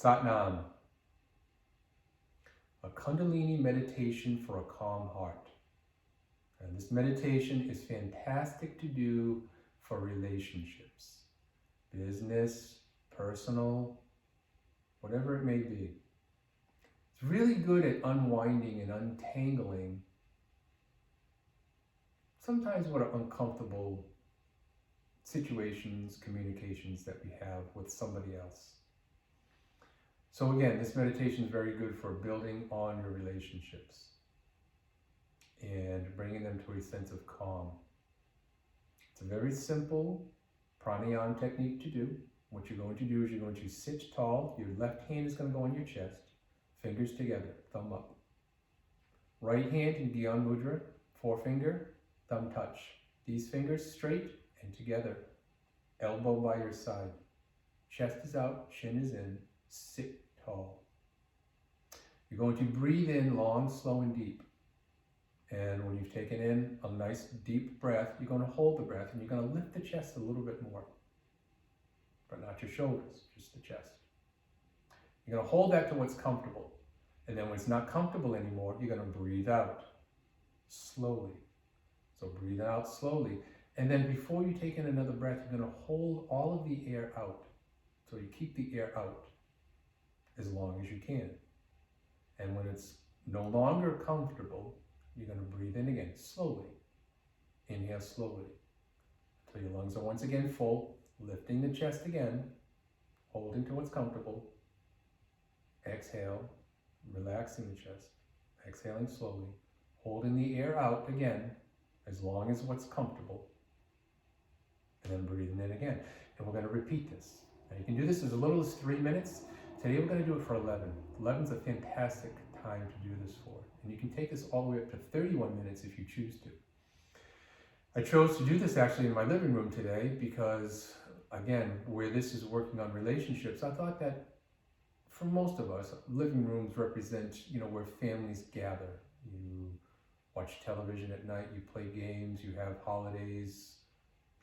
Satnam, a Kundalini meditation for a calm heart. And this meditation is fantastic to do for relationships, business, personal, whatever it may be. It's really good at unwinding and untangling sometimes what are uncomfortable situations, communications that we have with somebody else. So again, this meditation is very good for building on your relationships and bringing them to a sense of calm. It's a very simple pranayama technique to do. What you're going to do is you're going to sit tall. Your left hand is going to go on your chest, fingers together, thumb up. Right hand in Gyan Mudra, forefinger, thumb touch. These fingers straight and together, elbow by your side. Chest is out, chin is in, sit tall. You're going to breathe in long, slow, and deep. And when you've taken in a nice deep breath, you're going to hold the breath and you're going to lift the chest a little bit more. But not your shoulders, just the chest. You're going to hold that to what's comfortable. And then when it's not comfortable anymore, you're going to breathe out slowly. So breathe out slowly. And then before you take in another breath, you're going to hold all of the air out. So you keep the air out as long as you can. And when it's no longer comfortable, you're going to breathe in again, slowly. Inhale slowly. Until your lungs are once again full, lifting the chest again, holding to what's comfortable. Exhale, relaxing the chest, exhaling slowly, holding the air out again, as long as what's comfortable, and then breathing in again. And we're going to repeat this. Now you can do this as little as 3 minutes. Today we're going to do it for 11. 11 is a fantastic time to do this for. And you can take this all the way up to 31 minutes if you choose to. I chose to do this actually in my living room today because, again, where this is working on relationships, I thought that for most of us, living rooms represent, where families gather. You watch television at night, you play games, you have holidays,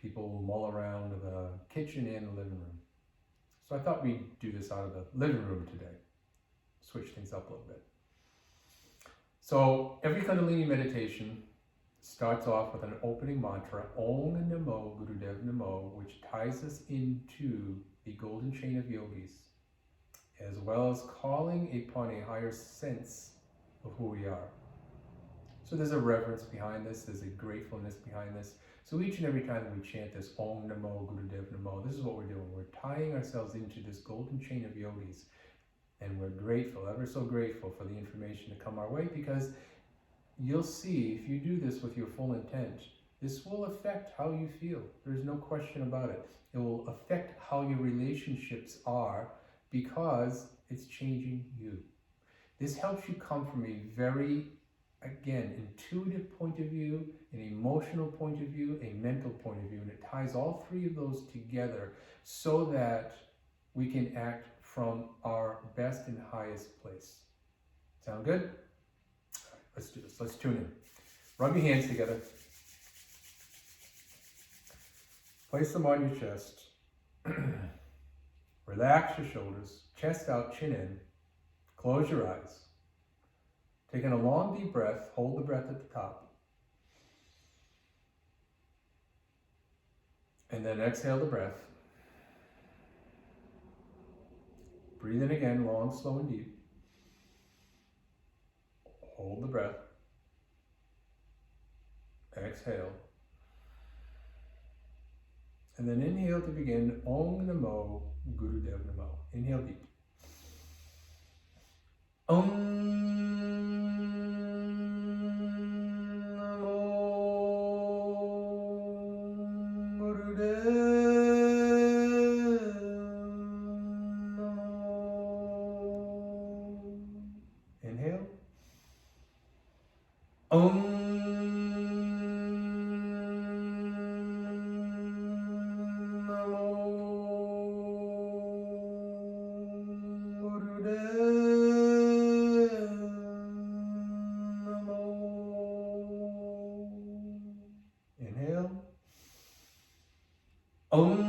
people mull around the kitchen and the living room. So I thought we'd do this out of the living room today, switch things up a little bit. So every Kundalini meditation starts off with an opening mantra, Om Namo Gurudev Namo, which ties us into the golden chain of yogis, as well as calling upon a higher sense of who we are. So there's a reverence behind this, there's a gratefulness behind this. So each and every time that we chant this Om Namo Gurudev Namo, this is what we're doing. We're tying ourselves into this golden chain of yogis, and we're grateful, ever so grateful for the information to come our way, because you'll see if you do this with your full intent, this will affect how you feel. There's no question about it. It will affect how your relationships are because it's changing you. This helps you come from a very, again, intuitive point of view, an emotional point of view, a mental point of view, and it ties all three of those together so that we can act from our best and highest place. Sound good? Let's do this. Let's tune in. Rub your hands together. Place them on your chest. Relax your shoulders. Chest out, chin in. Close your eyes. Taking a long, deep breath. Hold the breath at the top. And then exhale the breath. Breathe in again, long, slow, and deep. Hold the breath. Exhale. And then inhale to begin. Om Namo Gurudev Namo. Inhale deep. Om Namo Gurudev Namo. Inhale. Om Om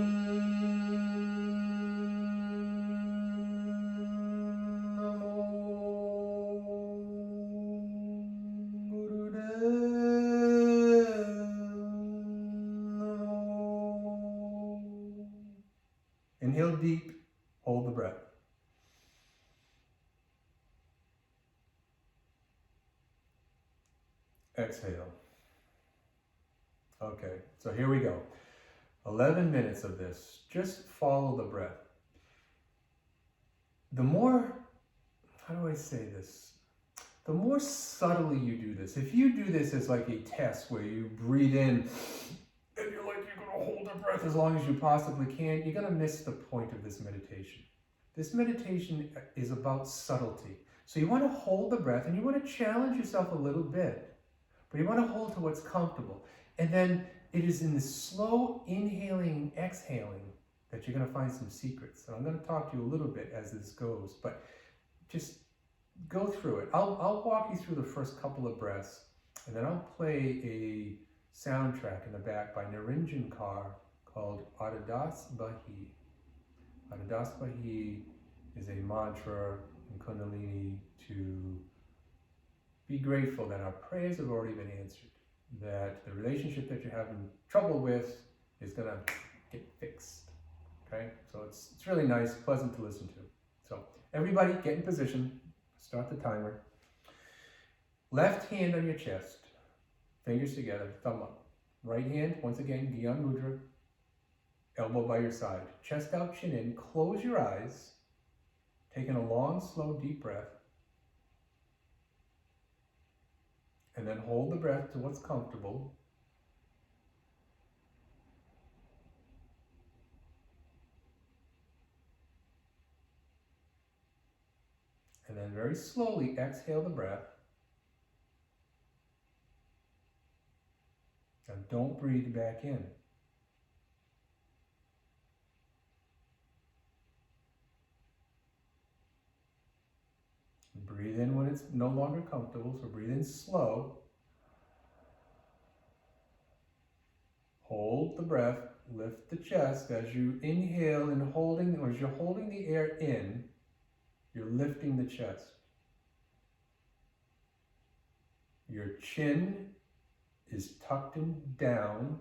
Inhale deep, hold the breath. Exhale. Okay, so here we go. 11 minutes of this. Just follow the breath. The more, how do I say this? The more subtly you do this, if you do this as like a test where you breathe in and you're going to hold your breath as long as you possibly can, you're going to miss the point of this meditation. This meditation is about subtlety. So you want to hold the breath and you want to challenge yourself a little bit, but you want to hold to what's comfortable. And then it is in the slow inhaling and exhaling that you're going to find some secrets. And I'm going to talk to you a little bit as this goes, but just go through it. I'll walk you through the first couple of breaths, and then I'll play a soundtrack in the back by Niranjan Kaur called Adidas Bahi. Adidas Bahi is a mantra in Kundalini to be grateful that our prayers have already been answered, that the relationship that you're having trouble with is going to get fixed. Okay? So it's really nice, pleasant to listen to. So everybody get in position. Start the timer. Left hand on your chest, fingers together, thumb up. Right hand, once again, Gyan Mudra, elbow by your side. Chest out, chin in, close your eyes, taking a long, slow, deep breath. And then hold the breath to what's comfortable. And then very slowly exhale the breath. And don't breathe back in. Breathe in when it's no longer comfortable, so breathe in slow. Hold the breath, lift the chest as you inhale and holding, or as you're holding the air in, you're lifting the chest. Your chin is tucked in down,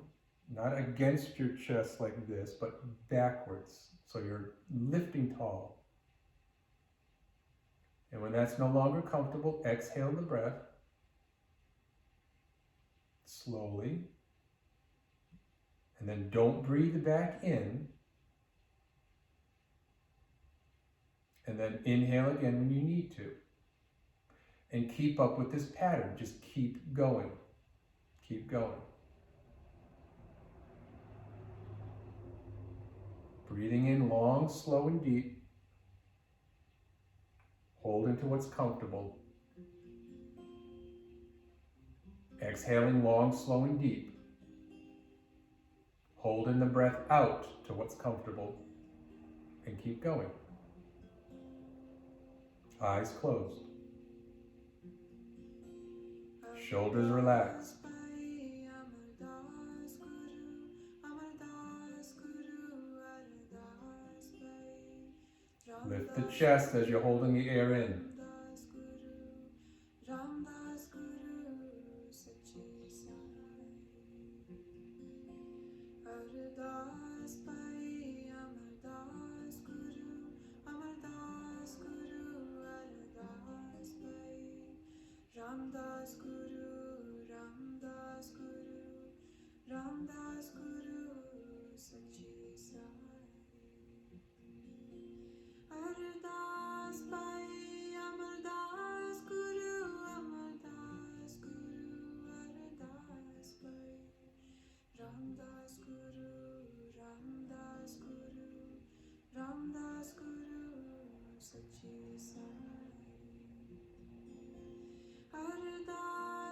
not against your chest like this, but backwards. So you're lifting tall. And when that's no longer comfortable, exhale the breath slowly. And then don't breathe back in. And then inhale again when you need to. And keep up with this pattern. Just keep going. Keep going. Breathing in long, slow, and deep. Hold into what's comfortable. Exhaling long, slow, and deep. Holding the breath out to what's comfortable. And keep going. Eyes closed. Shoulders relaxed. Lift the chest as you're holding the air in. Ramdas Guru, Ramdas Guru, Ramdas Guru, Sachi Sai. Ardas Pai, Amardas Guru, Amardas Guru, Ardas Pai. Ramdas Guru, Ramdas Guru, Ramdas Guru, Sachi Sai. Ardas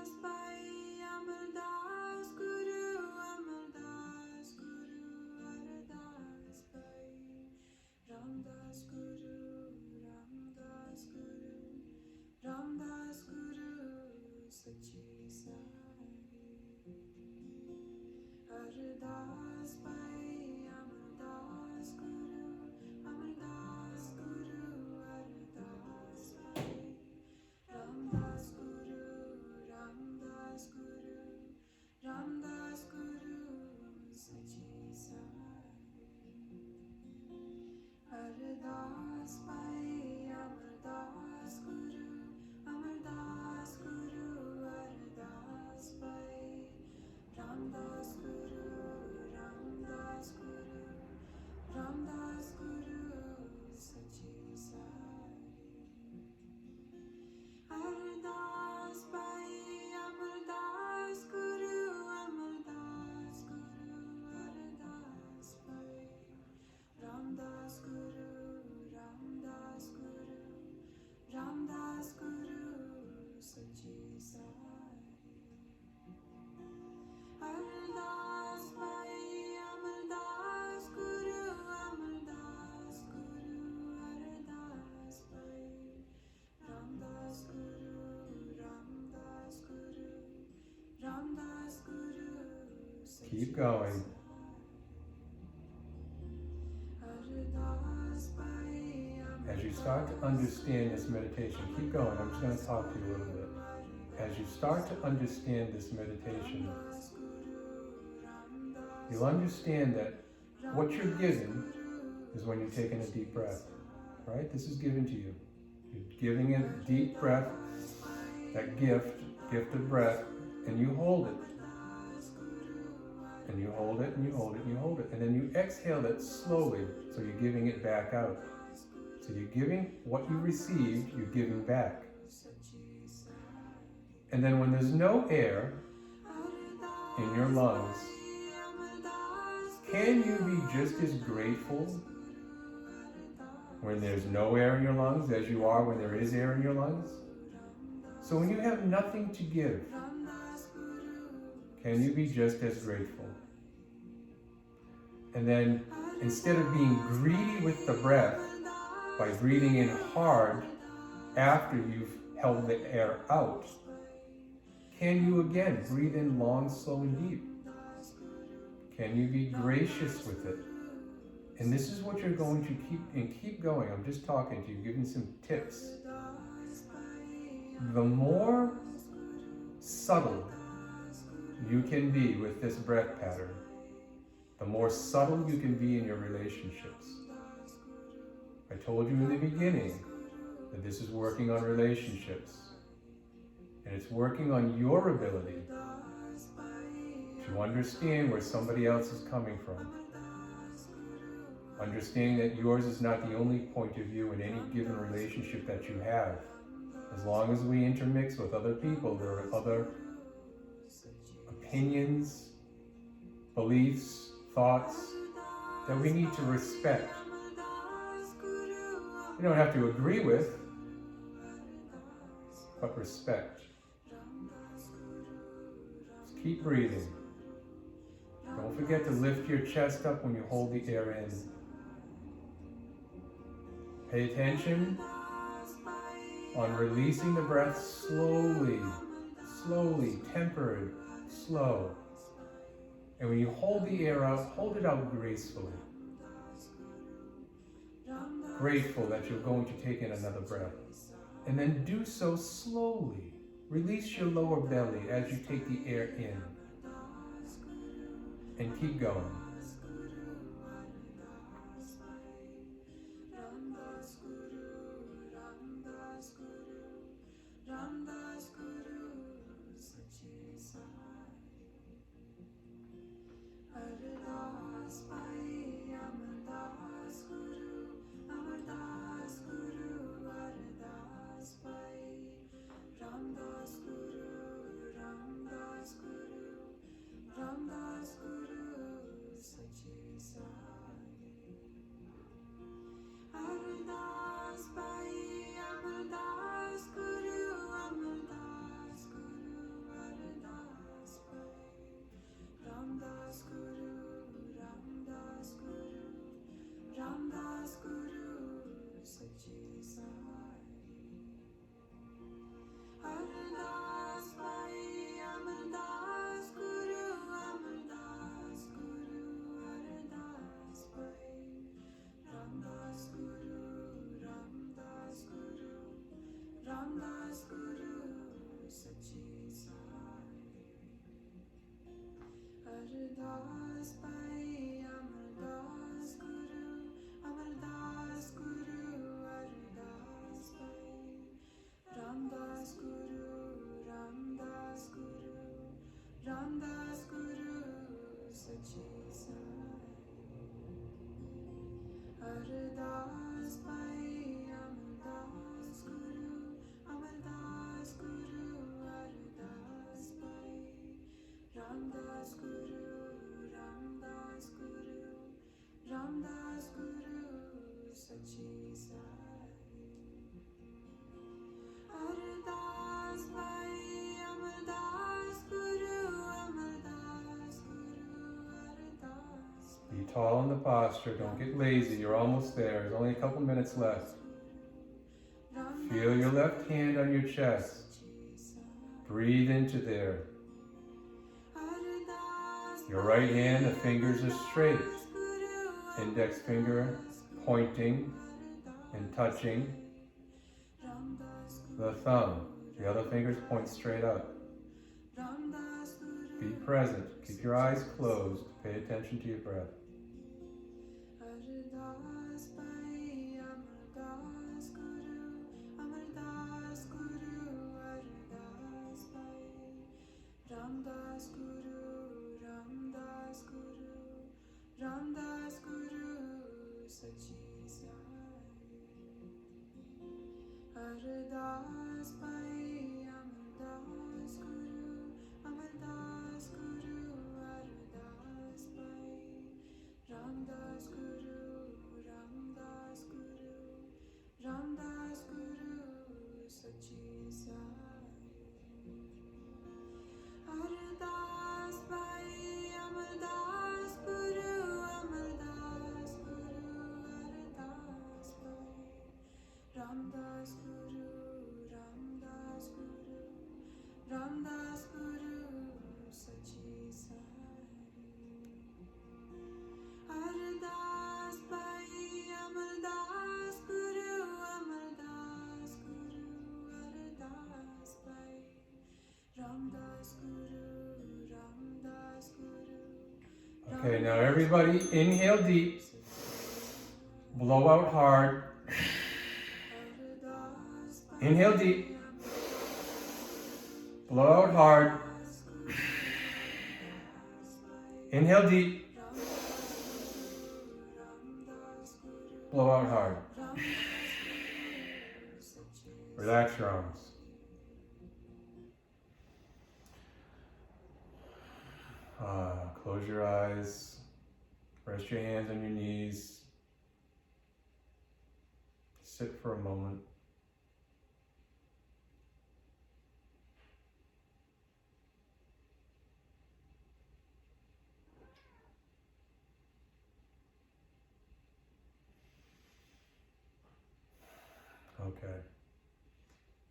Keep going. As you start to understand this meditation, keep going. I'm just going to talk to you a little bit. As you start to understand this meditation, you'll understand that what you're given is when you're taking a deep breath, right? This is given to you. You're giving a deep breath, that gift of breath, and you hold it. And you hold it, and you hold it, and you hold it. And then you exhale it slowly, so you're giving it back out. So you're giving what you received, you're giving back. And then when there's no air in your lungs, can you be just as grateful when there's no air in your lungs as you are when there is air in your lungs? So when you have nothing to give, can you be just as grateful? And then instead of being greedy with the breath, by breathing in hard after you've held the air out, can you again breathe in long, slow, and deep? Can you be gracious with it? And this is what you're going to keep going. I'm just talking to you, giving some tips. The more subtle you can be with this breath pattern, the more subtle you can be in your relationships. I told you in the beginning that this is working on relationships. And it's working on your ability to understand where somebody else is coming from. Understanding that yours is not the only point of view in any given relationship that you have. As long as we intermix with other people, there are other opinions, beliefs, thoughts that we need to respect. You don't have to agree with, but respect. Just keep breathing. Don't forget to lift your chest up when you hold the air in. Pay attention on releasing the breath slowly, tempered, slow. And when you hold the air out, hold it out gracefully. Grateful that you're going to take in another breath. And then do so slowly. Release your lower belly as you take the air in. And keep going. Be tall in the posture. Don't get lazy. You're almost there. There's only a couple minutes left. Feel your left hand on your chest. Breathe into there. Your right hand, the fingers are straight. Index finger pointing and touching the thumb. The other fingers point straight up. Be present. Keep your eyes closed. Pay attention to your breath. Ramdas Guru, Ramdas Guru, Ramdas Guru, Sachi Sai. Ardas Pai, Amardas Guru, Amardas Guru, Ardas Pai. Ramdas Guru, Ramdas Guru, Ramdas Guru, Sachi Sai. Ardas Pai, Amardas Guru, Amardas Guru, Ardas Pai. Ramdas Guru, Ramdas Guru, Ramdas Guru, Sachi Sai. Ardas Pai, Amardas Guru, Amardas Guru, Ardas Pai. Ramdas Guru, Ramdas Guru. Okay, now everybody inhale deep, blow out hard. Inhale deep, blow out hard. Inhale deep, blow out hard. Relax your arms. Close your eyes. Rest your hands on your knees. Sit for a moment. Okay.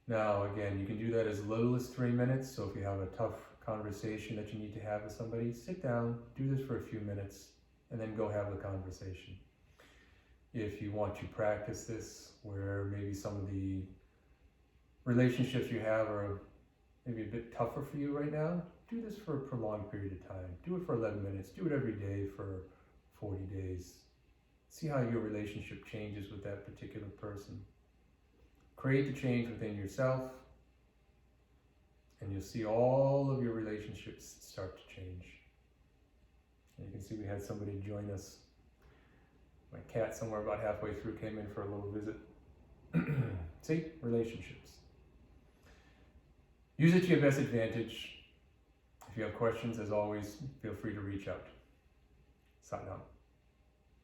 Now, again, you can do that as little as 3 minutes. So if you have a tough conversation that you need to have with somebody, sit down, do this for a few minutes, and then go have the conversation. If you want to practice this, where maybe some of the relationships you have are maybe a bit tougher for you right now, do this for a prolonged period of time. Do it for 11 minutes. Do it every day for 40 days. See how your relationship changes with that particular person. Create the change within yourself, and you'll see all of your relationships start to change. And you can see we had somebody join us. My cat, somewhere about halfway through, came in for a little visit. See, relationships. Use it to your best advantage. If you have questions, as always, feel free to reach out. Sign out.